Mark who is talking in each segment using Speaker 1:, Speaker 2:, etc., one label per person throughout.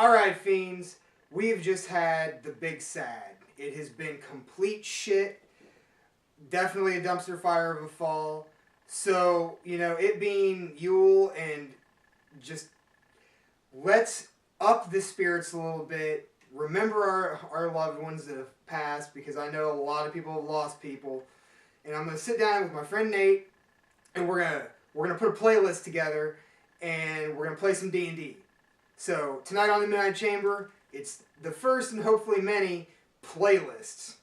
Speaker 1: Alright, fiends, we've just had the big sad. It has been complete shit. Definitely a dumpster fire of a fall. So, it being Yule and just let's up the spirits a little bit. Remember our loved ones that have passed, because I know a lot of people have lost people. And I'm gonna sit down with my friend Nate, and we're gonna put a playlist together, and we're gonna play some D&D. So tonight on the Midnight Chamber, it's the first and hopefully many playlists.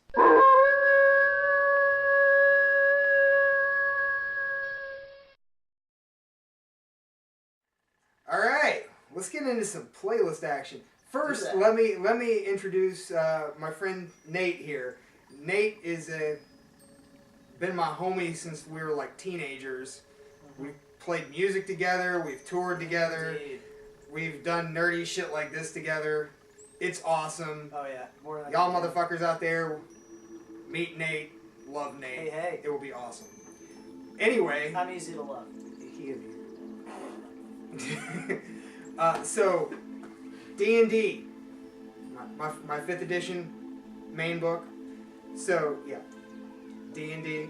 Speaker 1: All right, let's get into some playlist action. First, let me introduce my friend Nate here. Nate is been my homie since we were like teenagers. We've played music together. We've toured together.
Speaker 2: Indeed.
Speaker 1: We've done nerdy shit like this together. It's awesome.
Speaker 2: Oh yeah, more than
Speaker 1: Y'all motherfuckers out there, meet Nate, love Nate.
Speaker 2: Hey, hey.
Speaker 1: It will be awesome. Anyway.
Speaker 2: I'm easy to love.
Speaker 1: So, D&D, my 5th edition main book. So, yeah, D&D.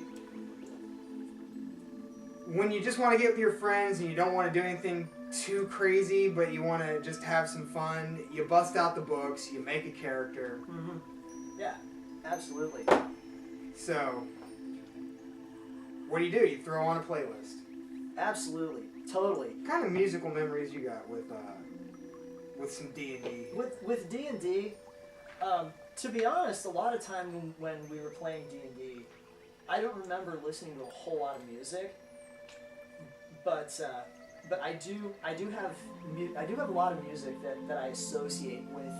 Speaker 1: When you just want to get with your friends and you don't want to do anything too crazy, but you want to just have some fun, you bust out the books, you make a character.
Speaker 2: Mm-hmm. Yeah, absolutely.
Speaker 1: So, what do? You throw on a playlist.
Speaker 2: Absolutely, totally.
Speaker 1: What kind of musical memories you got with some D&D?
Speaker 2: With D&D, to be honest, a lot of time when we were playing D&D, I don't remember listening to a whole lot of music, but I do have a lot of music that I associate with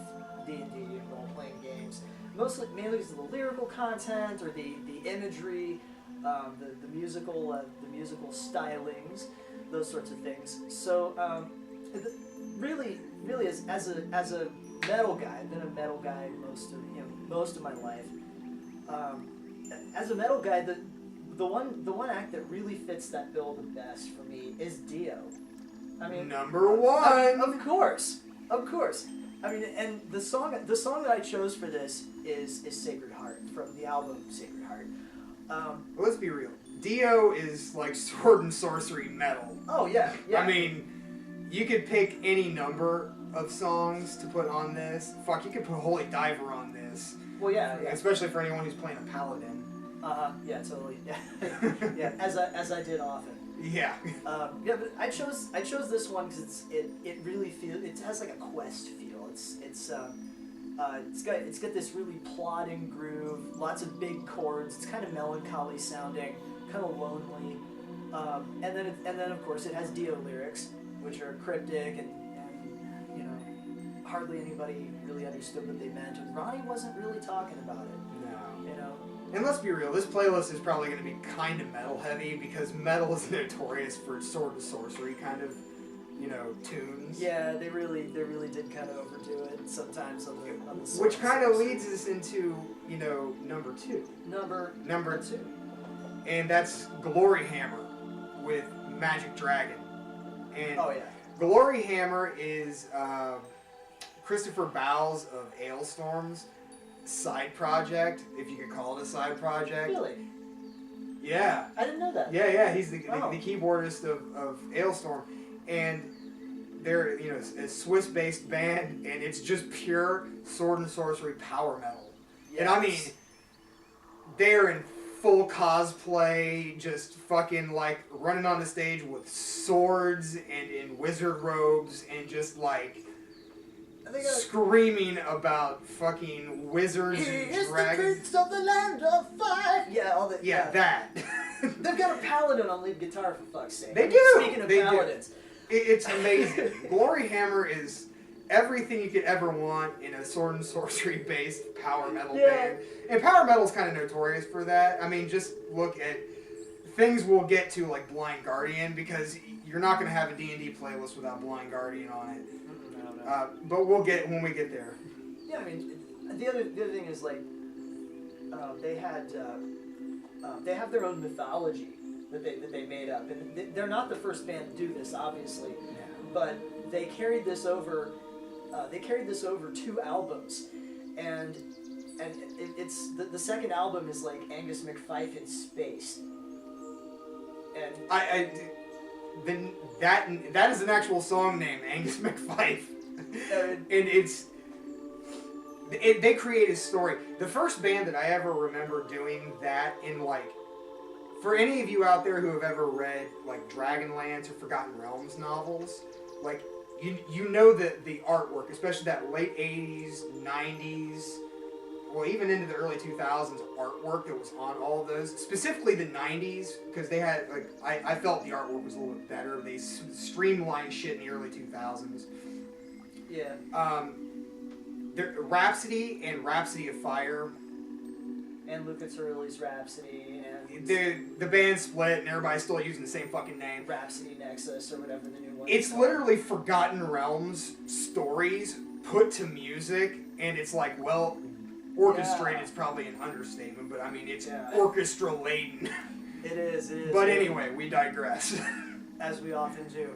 Speaker 2: D&D role playing games. Mainly because of the lyrical content or the imagery, the musical stylings, those sorts of things. So really as a metal guy, I've been a metal guy most of my life. As a metal guy, the one act that really fits that bill the best for me is Dio. I mean,
Speaker 1: number one.
Speaker 2: Of course. I mean, and the song that I chose for this is Sacred Heart from the album Sacred Heart.
Speaker 1: Let's be real. Dio is like sword and sorcery metal.
Speaker 2: Oh yeah.
Speaker 1: I mean, you could pick any number of songs to put on this. Fuck, you could put Holy Diver on this.
Speaker 2: Well, yeah.
Speaker 1: Especially for anyone who's playing a paladin.
Speaker 2: Yeah, totally. Yeah, as I did often.
Speaker 1: Yeah.
Speaker 2: Yeah, but I chose this one because it really it has like a quest feel. It's got this really plodding groove, lots of big chords. It's kind of melancholy sounding, kind of lonely, and then of course it has Dio lyrics, which are cryptic and hardly anybody really understood what they meant. And Ronnie wasn't really talking about it. No.
Speaker 1: And let's be real, this playlist is probably going to be kind of metal heavy because metal is notorious for sword and sorcery kind of, tunes.
Speaker 2: Yeah, they really did kind of overdo it sometimes on the
Speaker 1: which kind of leads us into, number 2.
Speaker 2: Number 2.
Speaker 1: And that's Glory Hammer with Magic Dragon. And
Speaker 2: oh yeah.
Speaker 1: Glory Hammer is Christopher Bowles of Ailstorm's side project, if you could call it a side project.
Speaker 2: Really?
Speaker 1: Yeah.
Speaker 2: I didn't know that.
Speaker 1: Yeah, he's the keyboardist of Ailstorm. And they're, a Swiss-based band, and it's just pure sword and sorcery power metal. Yes. And I mean, they're in full cosplay, just fucking like running on the stage with swords and in wizard robes and just like screaming about fucking wizards and dragons.
Speaker 2: The prince of the land of fire. Yeah, all that.
Speaker 1: Yeah, that.
Speaker 2: They've got a paladin on lead guitar, for fuck's sake.
Speaker 1: They do.
Speaker 2: Speaking of paladins.
Speaker 1: It's amazing. Glory Hammer is everything you could ever want in a sword and sorcery based power metal band. And power metal's kind of notorious for that. I mean, just look at things we'll get to like Blind Guardian, because you're not going to have a D&D playlist without Blind Guardian on it.
Speaker 2: No.
Speaker 1: But we'll get it when we get there.
Speaker 2: Yeah, I mean, the other thing is like they have their own mythology that they made up, and they're not the first band to do this, obviously, but they carried this over they carried this over 2 albums, and it's the second album is like Angus McFife in space. And
Speaker 1: then that is an actual song name, Angus McFife, and they create a story. The first band that I ever remember doing that in, like, for any of you out there who have ever read like Dragonlance or Forgotten Realms novels, like you know that the artwork, especially that late 80s, 90s, well, even into the early 2000s artwork that was on all of those, specifically the 90s, because they had, like, I felt the artwork was a little bit better. They streamlined shit in the early 2000s.
Speaker 2: Yeah.
Speaker 1: Rhapsody and Rhapsody of Fire.
Speaker 2: And Luca Turilli's Rhapsody, and
Speaker 1: the band split, and everybody's still using the same fucking name.
Speaker 2: Rhapsody Nexus, or whatever the new one is.
Speaker 1: It's literally Forgotten Realms stories put to music, and it's like, well, orchestrated is probably an understatement, but I mean, it's orchestra laden.
Speaker 2: It is.
Speaker 1: But anyway, we digress.
Speaker 2: As we often do.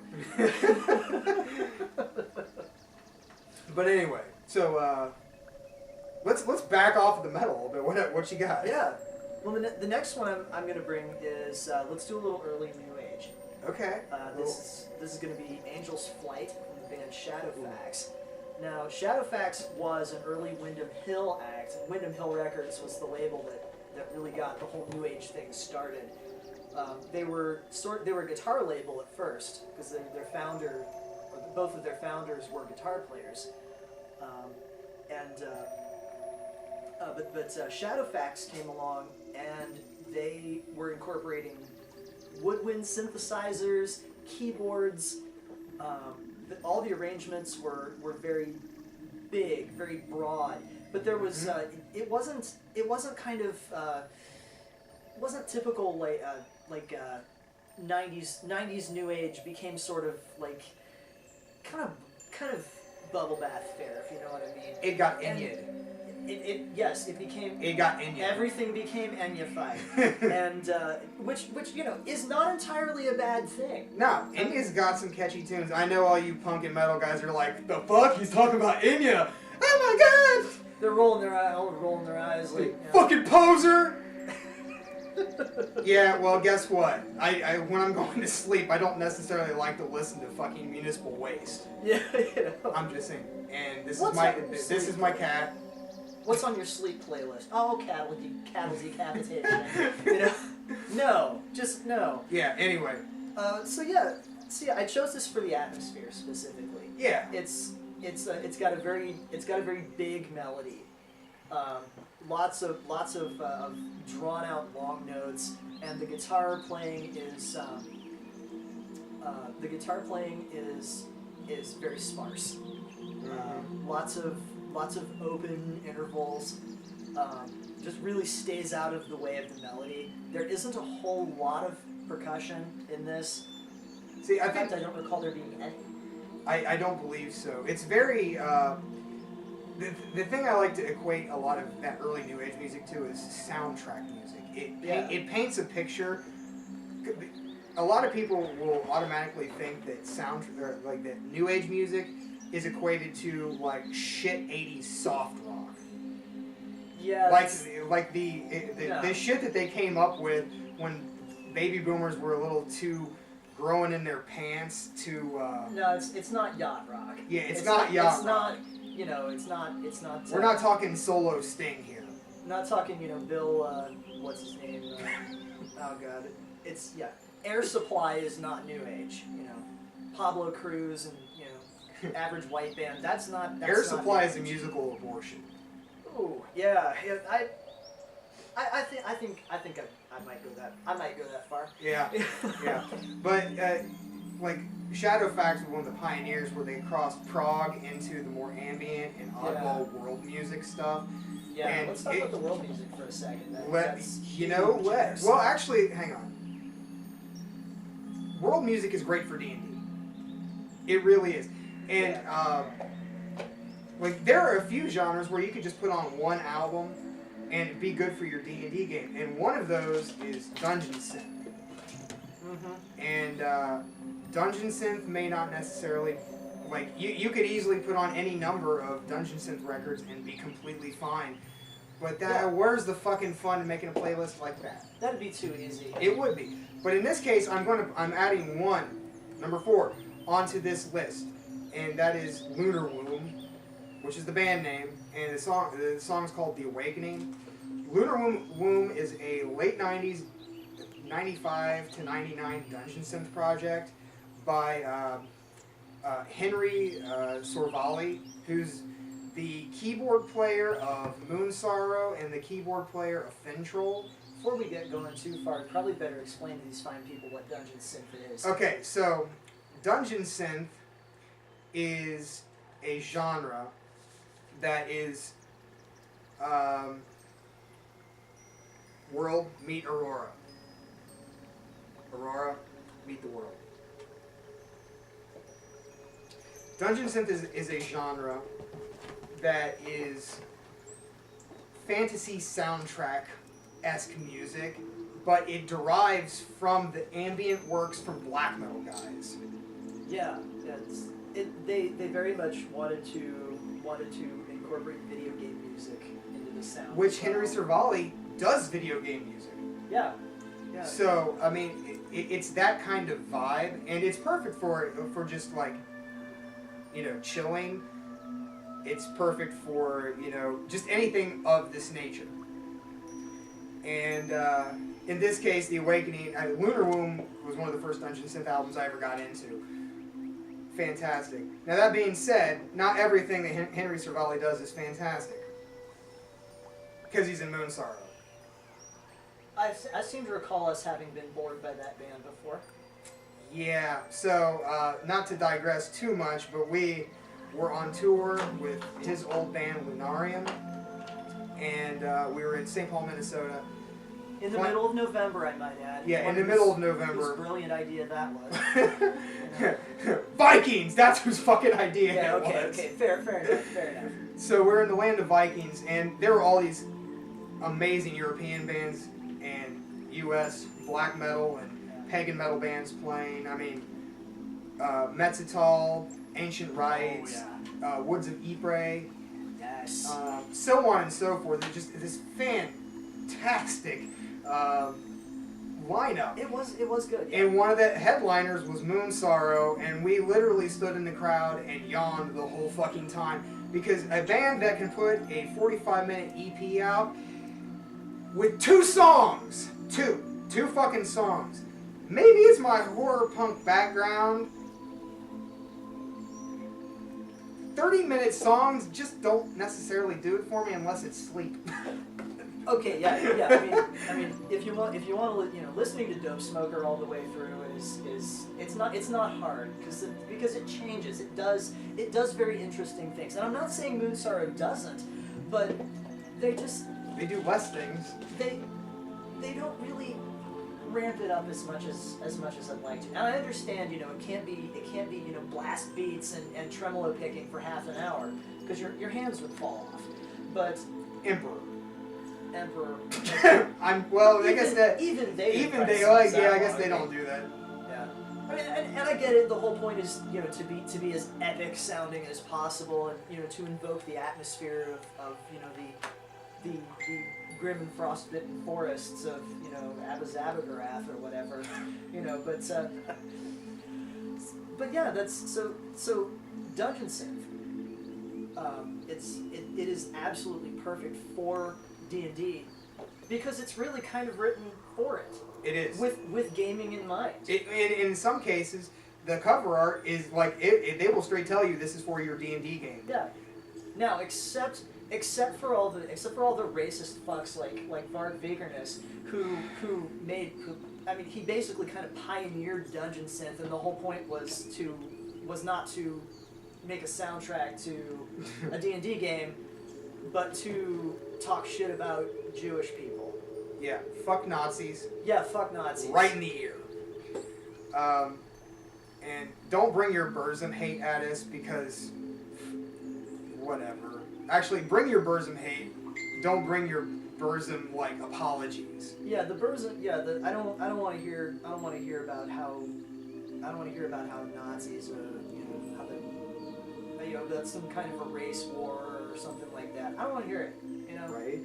Speaker 1: But anyway, so let's back off of the metal a little bit. What you got?
Speaker 2: Yeah. Well, the next one I'm going to bring is let's do a little early New Age.
Speaker 1: Okay.
Speaker 2: This is going to be Angel's Flight from the band Shadowfax. Now, Shadowfax was an early Windham Hill act, and Windham Hill Records was the label that really got the whole New Age thing started. They were a guitar label at first, because their founder, or both of their founders were guitar players, but Shadowfax came along, and they were incorporating woodwind synthesizers, keyboards. All the arrangements were very big, very broad, but there was it wasn't kind of wasn't typical like 90s New Age became sort of like kind of bubble bath fare, if you know what I mean.
Speaker 1: It got Enya.
Speaker 2: It became.
Speaker 1: It got Enya.
Speaker 2: Everything became Enya-fied, and which is not entirely a bad thing.
Speaker 1: No, Enya's got some catchy tunes. I know all you punk and metal guys are like, the fuck? He's talking about Enya. Oh my god!
Speaker 2: They're rolling their eyes like
Speaker 1: fucking poser. Yeah, well, guess what? I when I'm going to sleep, I don't necessarily like to listen to fucking Municipal Waste.
Speaker 2: Yeah,
Speaker 1: I'm just saying. And this is my cat.
Speaker 2: What's on your sleep playlist? Oh, cattle decapitation. No, just no.
Speaker 1: Yeah. Anyway.
Speaker 2: So I chose this for the atmosphere specifically.
Speaker 1: Yeah.
Speaker 2: It's got a very big melody. Lots of drawn out long notes, and the guitar playing is very sparse. Lots of open intervals. Just really stays out of the way of the melody. There isn't a whole lot of percussion in this.
Speaker 1: See,
Speaker 2: in fact, I don't recall there being any.
Speaker 1: I don't believe so. It's very the thing I like to equate a lot of that early New Age music to is soundtrack music. It paints a picture. A lot of people will automatically think that that New Age music is equated to like shit 80s soft rock.
Speaker 2: Yeah.
Speaker 1: Like the shit that they came up with when baby boomers were a little too growing in their pants to.
Speaker 2: No, it's not yacht rock.
Speaker 1: Yeah, it's not yacht
Speaker 2: it's
Speaker 1: rock.
Speaker 2: It's not.
Speaker 1: We're not talking solo Sting here.
Speaker 2: Not talking, Bill. What's his name? Oh God, Air Supply is not New Age. Pablo Cruz and Average White Band. That's not.
Speaker 1: Air Supply is a musical abortion.
Speaker 2: Oh yeah. I think I might go that far.
Speaker 1: Yeah, yeah. But like Shadowfax was one of the pioneers where they crossed prog into the more ambient and oddball world music stuff.
Speaker 2: Yeah,
Speaker 1: and
Speaker 2: let's talk about the world music for a second.
Speaker 1: Well, actually, hang on. World music is great for D&D. It really is. And like there are a few genres where you could just put on one album and it'd be good for your D&D game. And one of those is Dungeon Synth. And Dungeon Synth may not necessarily Like, you could easily put on any number of Dungeon Synth records and be completely fine. But where's the fucking fun in making a playlist like that?
Speaker 2: That'd be too easy.
Speaker 1: It would be. But in this case, I'm adding one, number 4, onto this list. And that is Lunar Womb, which is the band name. And the song is called The Awakening. Lunar Womb is a late 90s, 95 to 99 Dungeon Synth project by Henry Sorvali, who's the keyboard player of Moon Sorrow and the keyboard player of Fintroll.
Speaker 2: Before we get going too far, it's probably better explain to these fine people what Dungeon Synth is.
Speaker 1: Okay, so Dungeon Synth is a genre that is world meet Aurora. Aurora meet the world. Dungeon Synth is a genre that is fantasy soundtrack-esque music, but it derives from the ambient works from black metal guys.
Speaker 2: Yeah, they very much wanted to incorporate video game music into the sound.
Speaker 1: Which Henry Sorvali does video game music.
Speaker 2: Yeah.
Speaker 1: So I mean, it's that kind of vibe, and it's perfect for just like, you know, chilling. It's perfect for, you know, just anything of this nature. And in this case, The Awakening, Lunar Womb was one of the first Dungeon Synth albums I ever got into. Fantastic. Now that being said, not everything that Henry Sorvali does is fantastic. Because he's in Moon Sorrow.
Speaker 2: I seem to recall us having been bored by that band before.
Speaker 1: Yeah, so not to digress too much, but we were on tour with his old band Lunarium, and we were in St. Paul, Minnesota.
Speaker 2: In the middle of November, I might add.
Speaker 1: Yeah, in the middle of November.
Speaker 2: Whose brilliant idea that was.
Speaker 1: Vikings! That's whose fucking idea
Speaker 2: yeah,
Speaker 1: it was.
Speaker 2: Okay, fair enough.
Speaker 1: So we're in the land of Vikings, and there were all these amazing European bands and U.S. black metal and pagan metal bands playing. I mean, Metzital, Ancient Rites, Woods of Ypres,
Speaker 2: yes,
Speaker 1: so on and so forth. It's just this fantastic lineup.
Speaker 2: It was good. Yeah.
Speaker 1: And one of the headliners was Moon Sorrow, and we literally stood in the crowd and yawned the whole fucking time, because a band that can put a 45-minute EP out with 2 songs, two fucking songs. Maybe it's my horror punk background. 30-minute songs just don't necessarily do it for me unless it's sleep.
Speaker 2: Okay, yeah. I mean, if you want to, you know, listening to Dope Smoker all the way through is it's not hard because it changes. It does very interesting things. And I'm not saying Moon Sorrow doesn't, but they
Speaker 1: do less things.
Speaker 2: They don't really ramp it up as much as I'd like to. And I understand, you know, it can't be you know, blast beats and tremolo picking for half an hour because your hands would fall off. But
Speaker 1: Emperor.
Speaker 2: I guess
Speaker 1: that I guess they don't do that.
Speaker 2: Yeah. I mean, and I get it. The whole point is, you know, to be as epic sounding as possible, and, you know, to invoke the atmosphere of you know, the grim and frostbitten forests of, you know, Abazabagarath or whatever, you know. But yeah, that's so Dungeon Synth. It is absolutely perfect for D&D because it's really kind of written for it.
Speaker 1: It is.
Speaker 2: With gaming in mind.
Speaker 1: In some cases, the cover art is like they will straight tell you this is for your D&D game.
Speaker 2: Yeah. Now, except for all the racist fucks like Varg Vikernes, who he basically kind of pioneered Dungeon Synth, and the whole point was not to make a soundtrack to a D&D game, but to talk shit about Jewish people.
Speaker 1: Yeah, fuck Nazis.
Speaker 2: Yeah, fuck Nazis.
Speaker 1: Right in the ear. And don't bring your Burzum hate at us because whatever. Actually, bring your Burzum hate. Don't bring your Burzum like apologies.
Speaker 2: Yeah, the Burzum. Yeah, I don't want to hear about how Nazis are, you know, how you know, that's some kind of a race war or something like that. I don't want to hear it. You know,
Speaker 1: Right.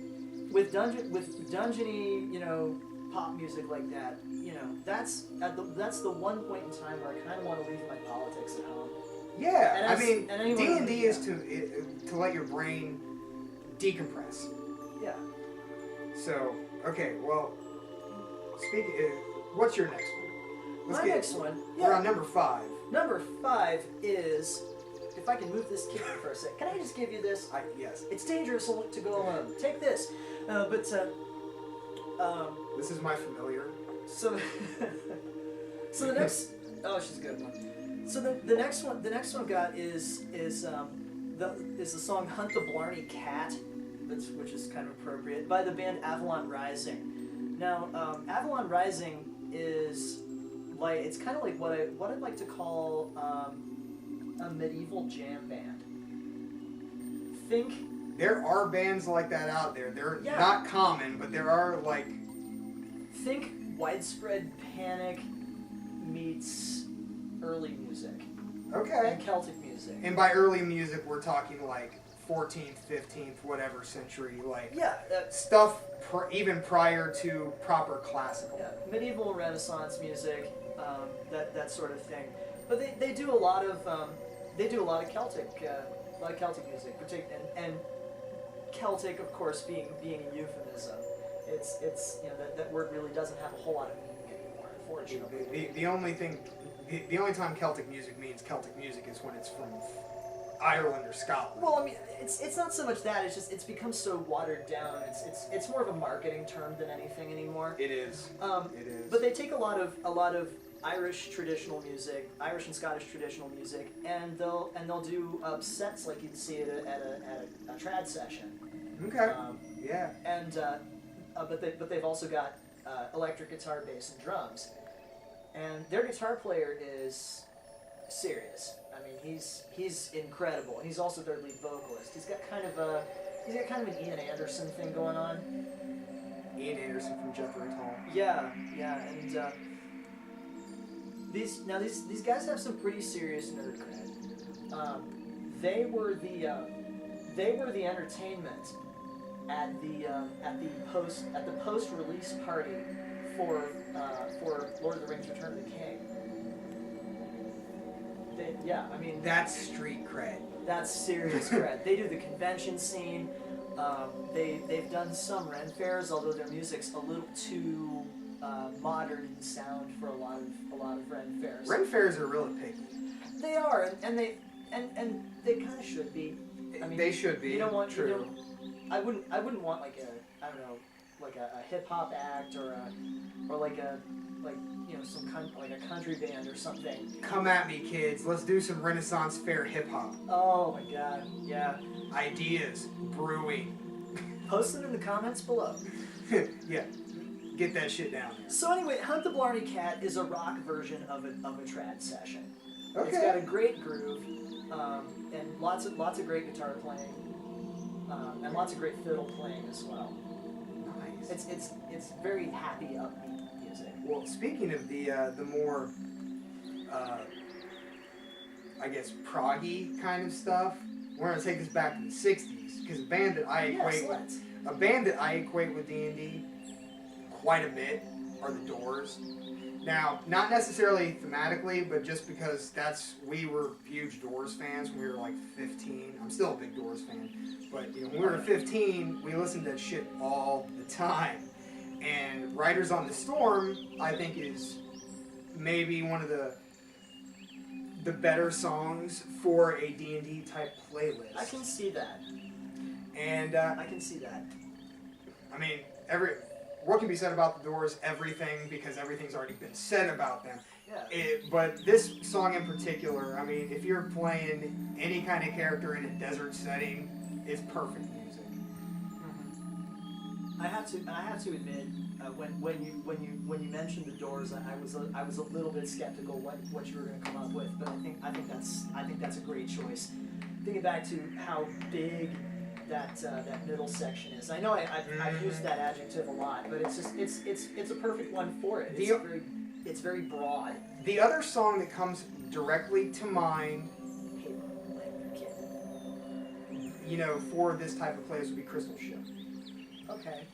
Speaker 2: with dungeony, you know, pop music like that. You know, that's the one point in time where I kind of want to leave my politics at home.
Speaker 1: Yeah,
Speaker 2: And
Speaker 1: I
Speaker 2: as-
Speaker 1: mean,
Speaker 2: and anyone-
Speaker 1: D&D is to let your brain decompress.
Speaker 2: Yeah.
Speaker 1: So, okay, well, speaking, what's your next one?
Speaker 2: My next one.
Speaker 1: We're
Speaker 2: Yeah.
Speaker 1: on number 5.
Speaker 2: Number 5 is, if I can move this kitten for a sec. Can I just give you this?
Speaker 1: Yes.
Speaker 2: It's dangerous to go alone. Take this.
Speaker 1: This is my familiar.
Speaker 2: So, so the next. Oh, she's a good one. So the next one I've got is the song "Hunt the Blarney Cat," which is kind of appropriate, by the band Avalon Rising. Now, Avalon Rising is like, it's kind of like what I'd like to call a medieval jam band.
Speaker 1: There are bands like that out there. They're
Speaker 2: Yeah.
Speaker 1: not common, but there are like.
Speaker 2: Think Widespread Panic meets early music
Speaker 1: Okay.
Speaker 2: and Celtic music.
Speaker 1: And by early music, we're talking like 14th, 15th, whatever century, like
Speaker 2: Yeah,
Speaker 1: stuff even prior to proper classical.
Speaker 2: yeah, medieval Renaissance music, that sort of thing. But they do a lot of Celtic music, and Celtic, of course, being a euphemism. It's you know, that word really doesn't have a whole lot of meaning anymore, unfortunately.
Speaker 1: The only time Celtic music means Celtic music is when it's from Ireland or Scotland.
Speaker 2: Well, I mean, it's not so much that, it's become so watered down. It's more of a marketing term than anything anymore.
Speaker 1: It is. It is.
Speaker 2: But they take a lot of Irish traditional music, Irish and Scottish traditional music, and they'll do sets like you'd see at a trad session.
Speaker 1: Okay. Yeah.
Speaker 2: And but they've also got electric guitar, bass, and drums, and their guitar player is serious. I mean, he's incredible. He's also their lead vocalist. He's got kind of an Ian Anderson thing going on.
Speaker 1: Ian Anderson from Jethro Tull.
Speaker 2: Yeah, and these guys have some pretty serious nerd cred. They were the entertainment at the post release party for Lord of the Rings: Return of the King. I mean,
Speaker 1: That's street cred.
Speaker 2: that's serious cred. They do the convention scene. They've done some Ren fairs, although their music's a little too modern in sound for a lot of Ren fairs.
Speaker 1: Ren fairs are really picky.
Speaker 2: They are, and they kind of should be. I mean,
Speaker 1: They should be.
Speaker 2: You don't want
Speaker 1: True.
Speaker 2: You don't, I wouldn't want like a hip hop act or some like a country band or something.
Speaker 1: Come at me, kids. Let's do some Renaissance fair hip hop.
Speaker 2: Oh my God, yeah.
Speaker 1: Ideas brewing.
Speaker 2: Post them in the comments below.
Speaker 1: Yeah. Get that shit down there.
Speaker 2: So anyway, Hunt the Blarney Cat is a rock version of a trad session.
Speaker 1: Okay.
Speaker 2: It's got a great groove, and lots of great guitar playing, and lots of great fiddle playing as well.
Speaker 1: Nice.
Speaker 2: It's very happy, upbeat music.
Speaker 1: Well, speaking of the more, I guess, proggy kind of stuff, we're gonna take this back to the '60s because a band that I equate with D&D quite a bit are the Doors. Now, not necessarily thematically, but just because we were huge Doors fans when we were like 15. I'm still a big Doors fan, but when we were 15, we listened to that shit all the time. And Riders on the Storm, I think, is maybe one of the better songs for a D&D type playlist.
Speaker 2: I can see that.
Speaker 1: And
Speaker 2: I can see that.
Speaker 1: I mean, what can be said about the Doors? Everything, because everything's already been said about them.
Speaker 2: Yeah.
Speaker 1: But this song in particular, I mean, if you're playing any kind of character in a desert setting, it's perfect music.
Speaker 2: Mm-hmm. I have to admit, when you mentioned the Doors, I was a little bit skeptical what you were going to come up with, but I think that's a great choice. Thinking back to how big that middle section is. I know I've used that adjective a lot, but it's a perfect one for it. It's very broad.
Speaker 1: The other song that comes directly to mind.
Speaker 2: Halo, like,
Speaker 1: for this type of place would be Crystal Ship.
Speaker 2: Okay.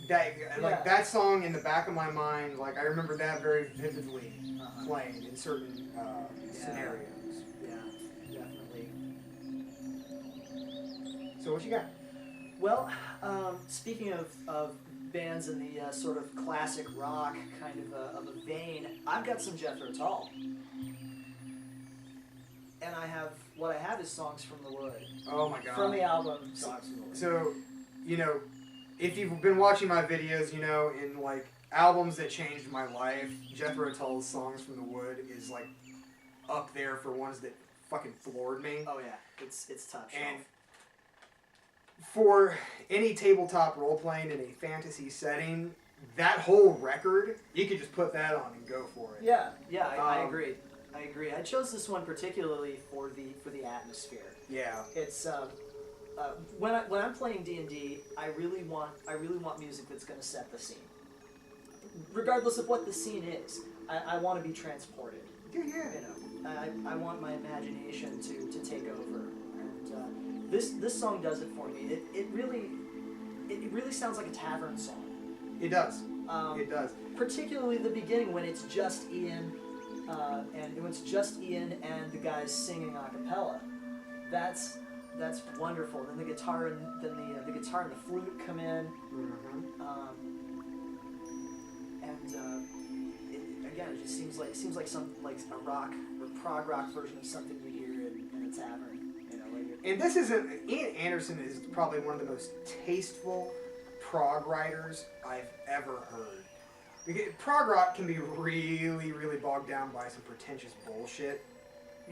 Speaker 1: That song in the back of my mind, like I remember that very vividly playing in certain scenarios.
Speaker 2: Yeah, definitely.
Speaker 1: So what you got?
Speaker 2: Well, speaking of bands in the sort of classic rock kind of a vein, I've got some Jethro Tull. And what I have is Songs from the Wood.
Speaker 1: Oh my god.
Speaker 2: From the album Songs from the Wood.
Speaker 1: So, if you've been watching my videos, in like albums that changed my life, Jethro Tull's Songs from the Wood is like up there for ones that fucking floored me.
Speaker 2: Oh yeah, it's top shelf.
Speaker 1: And for any tabletop role playing in a fantasy setting, that whole record, you could just put that on and go for it.
Speaker 2: Yeah, I agree. I agree. I chose this one particularly for the atmosphere.
Speaker 1: Yeah.
Speaker 2: It's when I'm playing D&D, I really want music that's going to set the scene. Regardless of what the scene is, I want to be transported.
Speaker 1: Yeah.
Speaker 2: I want my imagination to take over, and this song does it for me. It really sounds like a tavern song.
Speaker 1: It does. It does.
Speaker 2: Particularly the beginning when it's just Ian. And when it's just Ian and the guys singing a cappella, that's wonderful. Then the guitar and the guitar and the flute come in, it just seems like some like a rock or prog rock version of something you hear in a tavern.
Speaker 1: And this isn't. Ian Anderson is probably one of the most tasteful prog writers I've ever heard. Because prog rock can be really, really bogged down by some pretentious bullshit.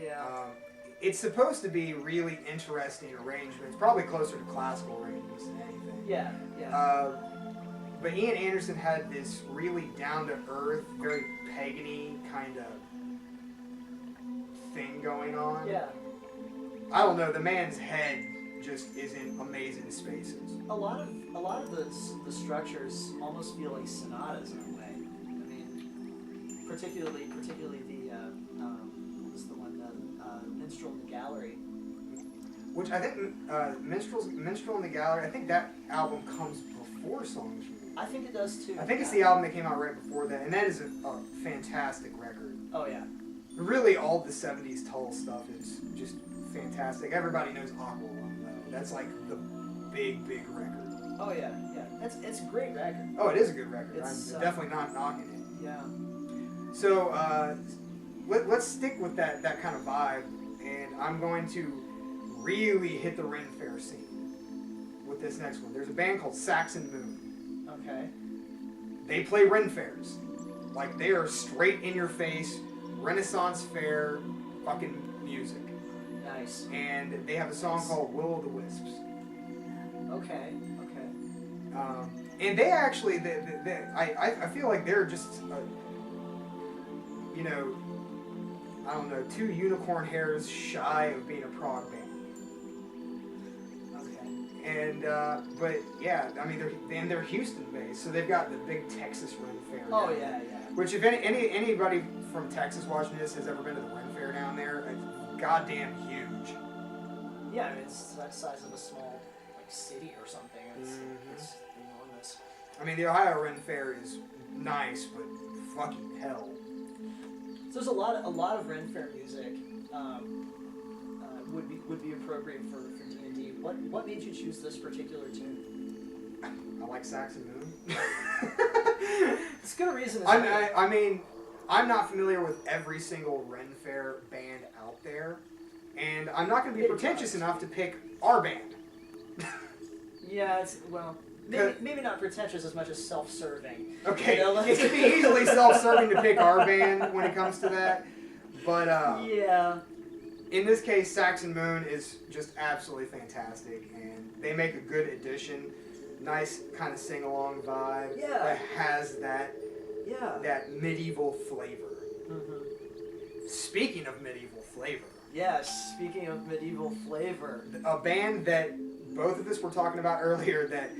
Speaker 2: Yeah.
Speaker 1: It's supposed to be really interesting arrangements, probably closer to classical arrangements than anything.
Speaker 2: Yeah.
Speaker 1: But Ian Anderson had this really down-to-earth, very pagan-y kind of thing going on.
Speaker 2: Yeah.
Speaker 1: I don't know, the man's head just is in amazing spaces.
Speaker 2: A lot of the structures almost feel like sonatas in a way. I mean, particularly the what was the one Minstrel in the Gallery.
Speaker 1: Which I think Minstrel in the Gallery. I think that album comes before Songs from the Wood.
Speaker 2: I think it does too.
Speaker 1: I think it's the album that came out right before that, and that is a fantastic record.
Speaker 2: Oh yeah.
Speaker 1: Really, all the '70s Tull stuff is just fantastic. Everybody knows Aqualung though. That's like the big record.
Speaker 2: Oh yeah. It's a great record.
Speaker 1: Oh, it is a good record.
Speaker 2: It's,
Speaker 1: I'm definitely not knocking it.
Speaker 2: Yeah.
Speaker 1: So let's stick with that kind of vibe, and I'm going to really hit the Ren Fair scene with this next one. There's a band called Saxon Moon.
Speaker 2: Okay.
Speaker 1: They play Ren Fairs. Like, they are straight in your face, Renaissance fair fucking music.
Speaker 2: Nice.
Speaker 1: And they have a song called Will o' the Wisps.
Speaker 2: Okay.
Speaker 1: And they actually, I feel like they're just, I don't know, 2 unicorn hairs shy of being a prog band.
Speaker 2: Okay.
Speaker 1: And, but yeah, I mean, they're Houston based, so they've got the big Texas Ren Fair.
Speaker 2: Oh yeah.
Speaker 1: Which, if anybody from Texas watching this has ever been to the Ren Fair down there, it's goddamn huge.
Speaker 2: Yeah, I mean, it's the size of a small city or something. It's enormous.
Speaker 1: I mean, the Ohio Ren Fair is nice, but fucking hell.
Speaker 2: So there's a lot of Ren Fair music would be appropriate for D&D. What made you choose this particular tune?
Speaker 1: I like Saxon Moon.
Speaker 2: It's good reason.
Speaker 1: I mean, I'm not familiar with every single Ren Fair band out there, and I'm not going to be pretentious enough to pick our band.
Speaker 2: Yeah, maybe not pretentious as much as self-serving.
Speaker 1: Okay, it can be easily self-serving to pick our band when it comes to that, but
Speaker 2: yeah.
Speaker 1: In this case, Saxon Moon is just absolutely fantastic, and they make a good addition. Nice kind of sing-along vibe that has that medieval flavor.
Speaker 2: Mm-hmm.
Speaker 1: Speaking of medieval flavor.
Speaker 2: Yes, speaking of medieval flavor.
Speaker 1: A band that both of us were talking about earlier, that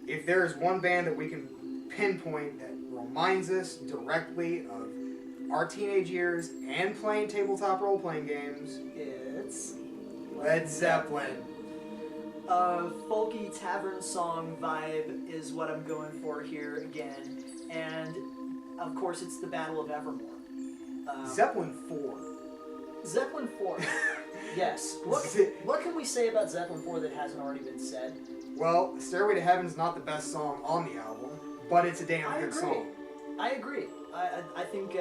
Speaker 1: if there is one band that we can pinpoint that reminds us directly of our teenage years and playing tabletop role-playing games,
Speaker 2: it's
Speaker 1: Led Zeppelin.
Speaker 2: Folky tavern song vibe is what I'm going for here again, and of course it's the Battle of Evermore.
Speaker 1: Zeppelin 4.
Speaker 2: Zeppelin 4. Yes. What can we say about Zeppelin 4 that hasn't already been said?
Speaker 1: Well, Stairway to Heaven's not the best song on the album, but it's a damn good song.
Speaker 2: I agree. I think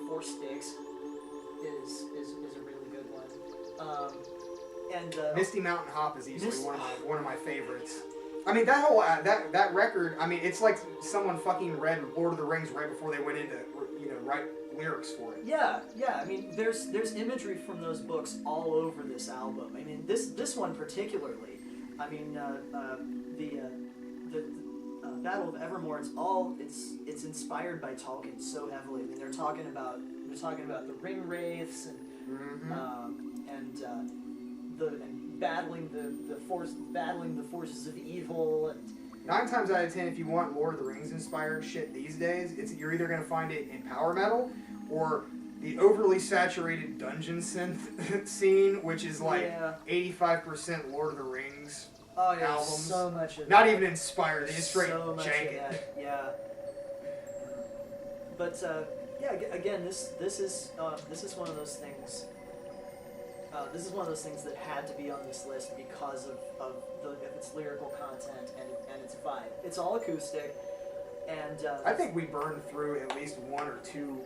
Speaker 2: Four Sticks is a really good one. And
Speaker 1: Misty Mountain Hop is easily one of my favorites. I mean, that whole that record. I mean, it's like someone fucking read Lord of the Rings right before they went into write lyrics for it.
Speaker 2: Yeah. I mean, there's imagery from those books all over this album. I mean, this one particularly. I mean, the Battle of Evermore. It's inspired by Tolkien so heavily. I mean, they're talking about the ring wraiths and battling the forces of evil, and
Speaker 1: 9 times out of 10, if you want Lord of the Rings inspired shit these days, you're either gonna find it in power metal or the overly saturated dungeon synth scene, which is like 85% Lord of the Rings albums.
Speaker 2: So much of
Speaker 1: not
Speaker 2: that.
Speaker 1: even inspired, they just straight jank it.
Speaker 2: Yeah. But again, this is one of those things. This is one of those things that had to be on this list because of its lyrical content and its vibe. It's all acoustic, and
Speaker 1: I think we burned through at least 1 or 2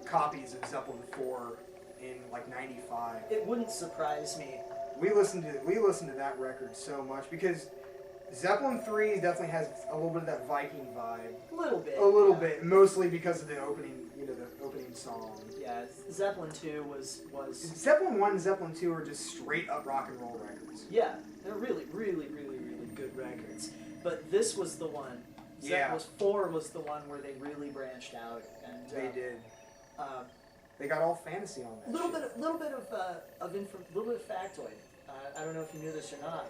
Speaker 1: copies of Zeppelin 4 in like '95.
Speaker 2: It wouldn't surprise me.
Speaker 1: We listened to that record so much because Zeppelin 3 definitely has a little bit of that Viking vibe.
Speaker 2: A little bit.
Speaker 1: A little bit, mostly because of the opening song.
Speaker 2: Yeah, Zeppelin 2 was.
Speaker 1: Zeppelin 1 and Zeppelin 2 are just straight up rock and roll records.
Speaker 2: Yeah, they're really, really, really, really good records. But this was the one. Zeppelin 4 was the one where they really branched out, and
Speaker 1: they did. They got all fantasy on that.
Speaker 2: Little bit of factoid. I don't know if you knew this or not,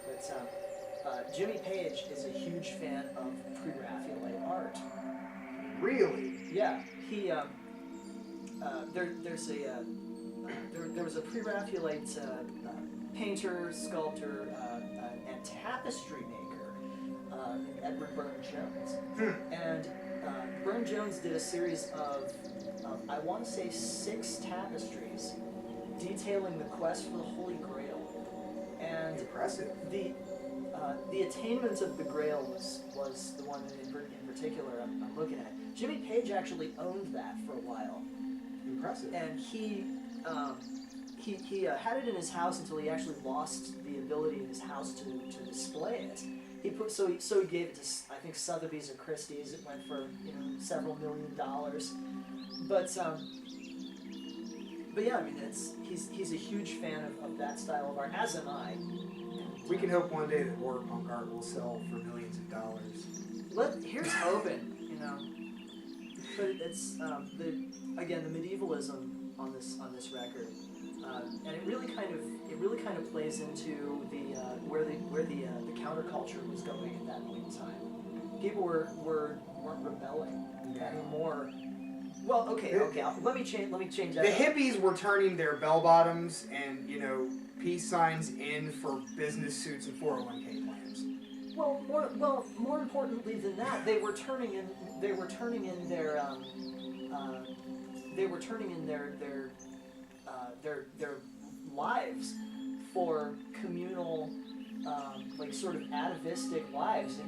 Speaker 2: but Jimmy Page is a huge fan of pre-Raphaelite art.
Speaker 1: Really?
Speaker 2: Yeah, he there was a pre-Raphaelite painter, sculptor, and tapestry maker, Edward Burne-Jones, and Burne-Jones did a series of I want to say 6 tapestries detailing the quest for the Holy Grail, and
Speaker 1: impressive.
Speaker 2: The attainment of the Grail was the one in particular I'm looking at. Jimmy Page actually owned that for a while.
Speaker 1: Impressive.
Speaker 2: And he had it in his house until he actually lost the ability in his house to display it. He gave it to, I think, Sotheby's or Christie's. It went for several $1 million. But yeah, I mean, he's a huge fan of that style of art, as am I.
Speaker 1: We can hope one day that horror punk art will sell for millions of dollars.
Speaker 2: Here's hoping, But it's the medievalism on this record, and it really kind of plays into where the counterculture was going at that point in time. People weren't rebelling anymore. Well, okay. Let me change that.
Speaker 1: The hippies were turning their bell bottoms and peace signs in for business suits and 401k plans.
Speaker 2: More importantly than that, they were turning in their lives for communal, sort of atavistic lives.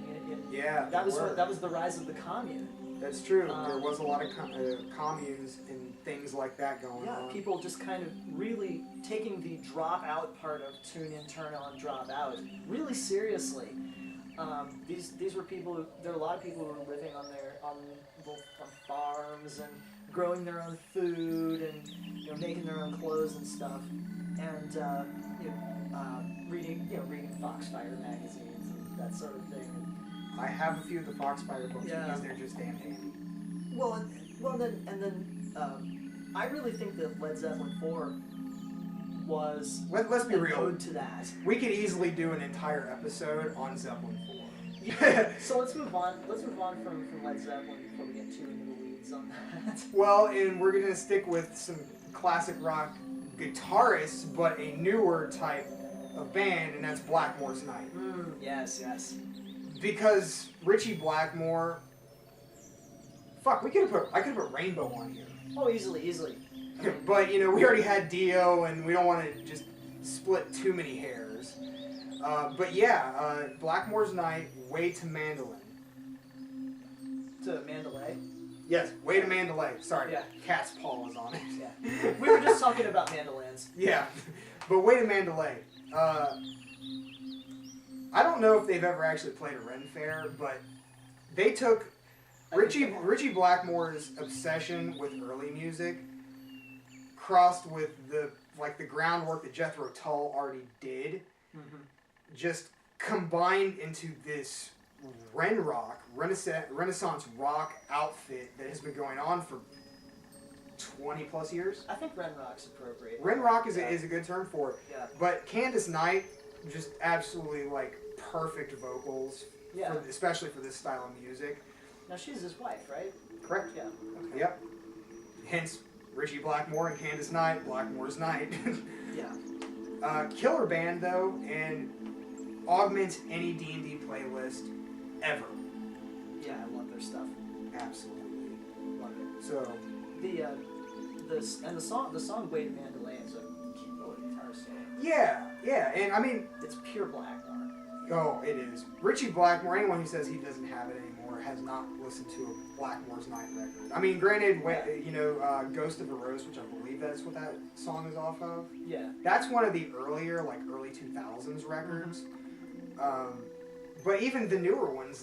Speaker 2: That was the rise of the commune.
Speaker 1: That's true. There was a lot of communes and things like that going on.
Speaker 2: Yeah, people just kind of really taking the drop out part of tune in, turn on, drop out really seriously. These were people. There are a lot of people who were living on farms and growing their own food and making their own clothes and stuff, and reading Foxfire magazines and that sort of thing.
Speaker 1: I have a few of the Foxfire books because they're just damn handy.
Speaker 2: Then I really think that Led Zeppelin 4 was
Speaker 1: let's be real.
Speaker 2: Ode to that.
Speaker 1: We could easily do an entire episode on Zeppelin 4.
Speaker 2: So let's move on. Let's move on from Led Zeppelin before we get too into the weeds on that.
Speaker 1: Well, and we're gonna stick with some classic rock guitarists, but a newer type of band, and that's Blackmore's Night.
Speaker 2: Yes, yes.
Speaker 1: Because Richie Blackmore, fuck, I could have put Rainbow on here.
Speaker 2: Oh, easily.
Speaker 1: But you know, we already had Dio, and we don't want to just split too many hairs. But yeah, Blackmore's Night, Way to Mandolin.
Speaker 2: To Mandalay?
Speaker 1: Yes, Way to Mandalay. Sorry,
Speaker 2: Yeah.
Speaker 1: Cat's paw is on it.
Speaker 2: Yeah. We were just talking about mandolins.
Speaker 1: Yeah, but Way to Mandalay. I don't know if they've ever actually played a Ren Fair, but they took Richie Blackmore's obsession with early music, crossed with the groundwork that Jethro Tull already did, just combined into this Renaissance rock outfit that has been going on for 20 plus years.
Speaker 2: I think Ren Rock's appropriate.
Speaker 1: Ren rock is a good term for it.
Speaker 2: Yeah.
Speaker 1: But Candace Knight, just absolutely perfect vocals,
Speaker 2: Yeah.
Speaker 1: especially for this style of music.
Speaker 2: Now she's his wife, right?
Speaker 1: Correct.
Speaker 2: Yeah. Okay.
Speaker 1: Yep. Hence Richie Blackmore and Candace Knight, Blackmore's Night.
Speaker 2: Yeah.
Speaker 1: Killer band though, and augments any D&D playlist ever.
Speaker 2: Yeah, I love their stuff.
Speaker 1: Absolutely.
Speaker 2: Love it.
Speaker 1: So
Speaker 2: The song Way to Mandalay is a cute little guitar solo.
Speaker 1: yeah, and I mean,
Speaker 2: It's pure black art.
Speaker 1: oh, it is. Richie Blackmore, anyone who says he doesn't have it anymore has not listened to a Blackmore's Night record. I mean, granted, Ghost of a Rose, which I believe that's what that song is off of.
Speaker 2: Yeah.
Speaker 1: That's one of the earlier, early 2000s records. But even the newer ones,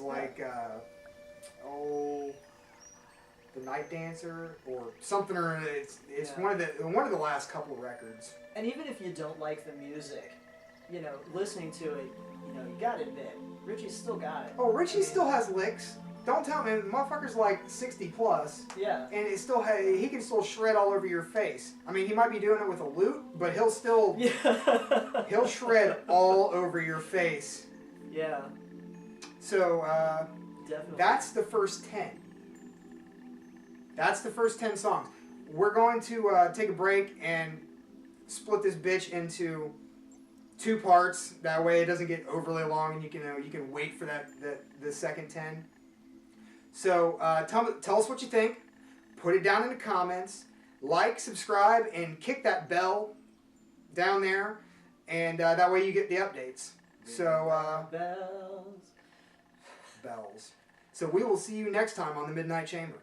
Speaker 1: The Night Dancer or something, or it's one of the last couple of records.
Speaker 2: And even if you don't like the music, listening to it, you gotta admit, Richie's still got it.
Speaker 1: Oh, Richie still has licks. Don't tell me, motherfucker's 60 plus.
Speaker 2: Yeah.
Speaker 1: And it still he can still shred all over your face. I mean, he might be doing it with a lute, but he'll still he'll shred all over your face.
Speaker 2: Yeah.
Speaker 1: So
Speaker 2: Definitely.
Speaker 1: that's the first 10. That's the first 10 songs. We're going to take a break and split this bitch into 2 parts. That way it doesn't get overly long, and you can wait for the second 10. So tell us what you think. Put it down in the comments. Like, subscribe, and kick that bell down there, and that way you get the updates. So
Speaker 2: bells.
Speaker 1: So we will see you next time on the Midnight Chamber.